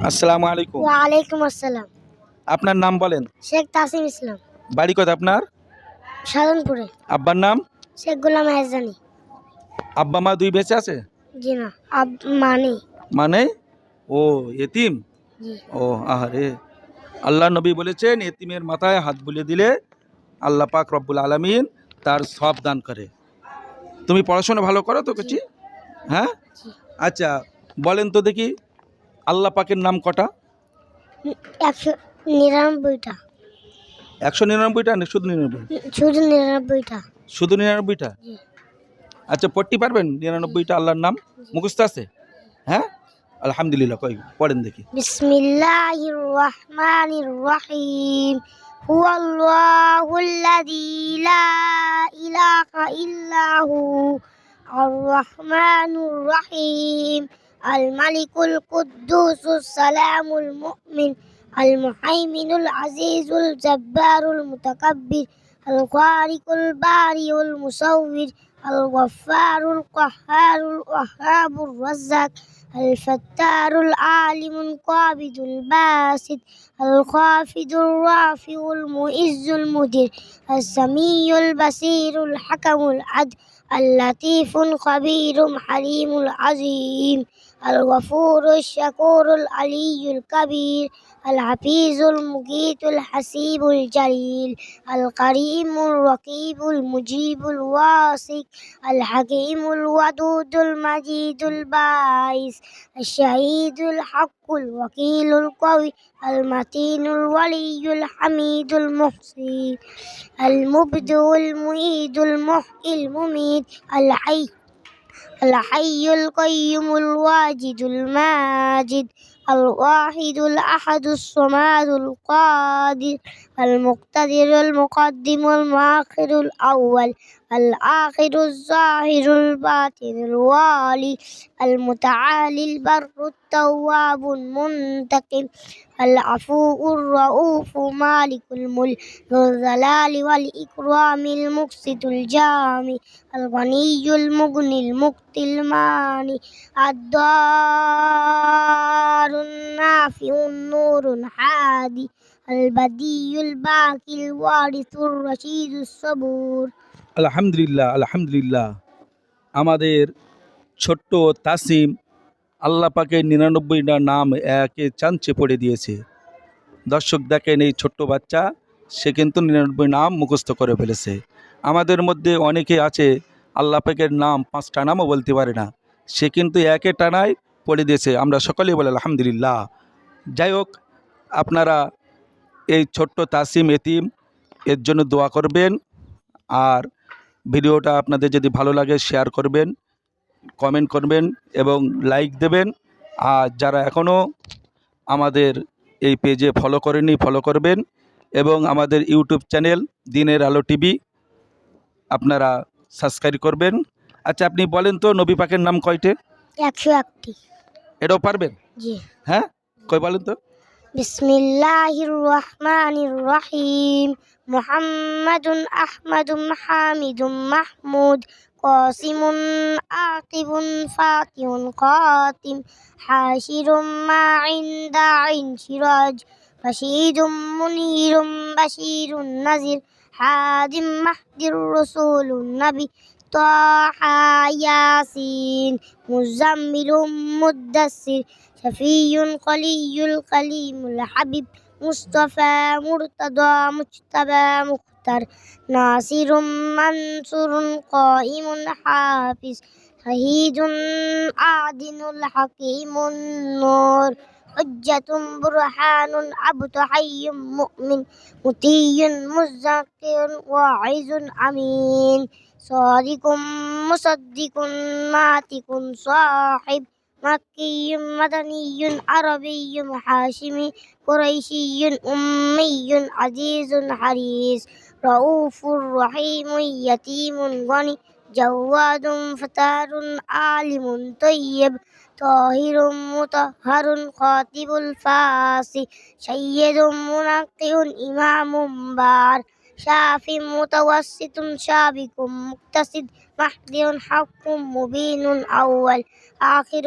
আসসালামু আলাইকুম। ওয়ালাইকুম আসসালাম। আপনার নাম বলেন। শেখ তাসিম ইসলাম, বাড়ি কোথায় আপনার? সাধনপুরে। আব্বার নাম? শেখ গোলাম এহসানী। আব্বা মা দুই বেঁচে আছে? জি না, মানি। মানে ও এতিম? জি। ও আহারে, আল্লাহ নবী বলেছেন এতিমের মাথায় হাত বুলিয়ে দিলে আল্লাহ পাক রব্বুল আলামিন তার সব দান করে। তুমি পড়াশোনা ভালো করো তো কিছু? হ্যাঁ, জি। আচ্ছা বলেন তো দেখি আল্লাহ পাকের নাম কটা? 199টা। 199টা না শুধু 99? শুধু 99টা। শুধু 99টা? জি। আচ্ছা পড়তে পারবেন 99টা আল্লাহর নাম? মুখস্থ আছে? হ্যাঁ, আলহামদুলিল্লাহ। কই পড়েন দেখি। বিসমিল্লাহির রহমানির রহিম। হুয়াল্লাহুল্লাযী লা ইলাহা ইল্লাহু আর রহমানুর রহিম। আল মালিকুল কুদ্দুসুস সালামুল মুমিন আল মুহাইমিনুল আজিজুল জব্বারুল মুতাকাব্বির আল খালিকুল বারিউল মুসাউবির আল গফফারুল কাহ্হারুল ওয়াহ্হাবুর রাজ্জাক الفتار العالم القابض الباسط الخافض الرافع المعز المدير السميع البصير الحكم العدل اللطيف الخبير حليم العظيم الغفور الشكور العلي الكبير الحفيظ المقيت الحسيب الجليل الكريم الرقيب المجيب الواثق الحكيم الودود المجيد الباعث الشهيد الحق الوكيل القوي المتين الولي الحميد المحصي المبدع المعيد المحيي المميت الحي القيوم الواجد الماجد الواحد الأحد الصمد القادر المقتدر المقدم المؤخر الأول الآخر الظاهر الباطن الوالي المتعالي البر التواب المنتقم العفو الرؤوف مالك الملك ذو الجلال والإكرام المقسط الجامع الغني المغني المقت الماني الضار النافع النور الحادي البديع الباقي الوارث الرشيد الصبور আলহামদুলিল্লাহ আলহামদুলিল্লাহ। আমাদের ছোট্ট তাসিম আল্লাহ পাকের 99টা নাম একে চাঞ্চে পড়ে দিয়েছে। দর্শক দেখেন, এই ছোট্ট বাচ্চা সে কিন্তু 99 নাম মুখস্থ করে ফেলেছে। আমাদের মধ্যে অনেকে আছে আল্লাহ পাকের নাম 5টা নামও বলতে পারে না, সে কিন্তু একে টানায় পড়ে দিয়েছে। আমরা সকলেই বলি আলহামদুলিল্লাহ। যাই হোক, আপনারা এই ছোট্ট তাসিম এতিম এর জন্য দোয়া করবেন। আর ভিডিওটা আপনাদের যদি ভালো লাগে শেয়ার করবেন, কমেন্ট করবেন এবং লাইক দেবেন। আর যারা এখনও আমাদের এই পেজে ফলো করেনি ফলো করবেন এবং আমাদের ইউটিউব চ্যানেল দিনের আলো টিভি আপনারা সাবস্ক্রাইব করবেন। আচ্ছা আপনি বলেন তো নবী পাকের নাম কয়টে? 101টি। এটাও পারবেন? জি। হ্যাঁ, কই বলেন তো। বিসমিল্লাহির রহমানির রহিম। মুহাম্মাদুন আহমাদুন হামিদুন মাহমুদ কাসিমুন আকিবুন ফাতিহুন খাতিম হাশিরুম মা'ইন্দা আইন সিরাজ রশীদুম মুনীরুম বাশীরুন নাজির হাদিম মাহদির রাসূলুন নবী তাহা ইয়াসিন মুজাম্মিলুম মুদ্দাসসির شفي قلي الكليم الحبيب مصطفى مرتضى مجتبى مختار ناصر منصور قائم حافظ شهيد عادل الحكيم النور حجة برهان عبد حي مؤمن مطيع مزكر واعظ أمين صادق مصدق ناطق صاحب مكي مدني عربي حاشمي قريشي أمي عزيز حريص رؤوف رحيم يتيم غني جواد فتار عالم طيب طاهر مطهر خاطب الفاصي سيد منقي إمام بار شاف متوسط شابك مقتصد مهدي حق مبين أول آخر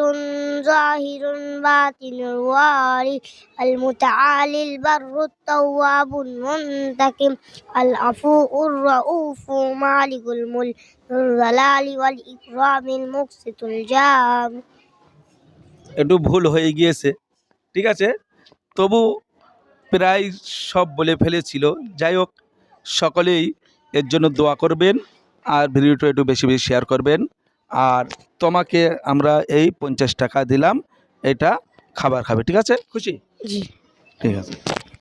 ظاهر باطن الواري المتعالي البر التواب المنتقم العفو الرؤوف مالك الملك ذو الجلال والإكرام المقسط الجام একটু ভুল হয়ে গিয়েছে, ঠিক আছে, তবু প্রায় সব বলে ফেলেছিল। যাই হোক, সকলেই এর জন্য দোয়া করবেন আর ভিডিওটা একটু বেশি বেশি শেয়ার করবেন। আর তোমাকে আমরা এই 50 টাকা দিলাম, এটা খাবার খাবে, ঠিক আছে? খুশি? জি। ঠিক আছে।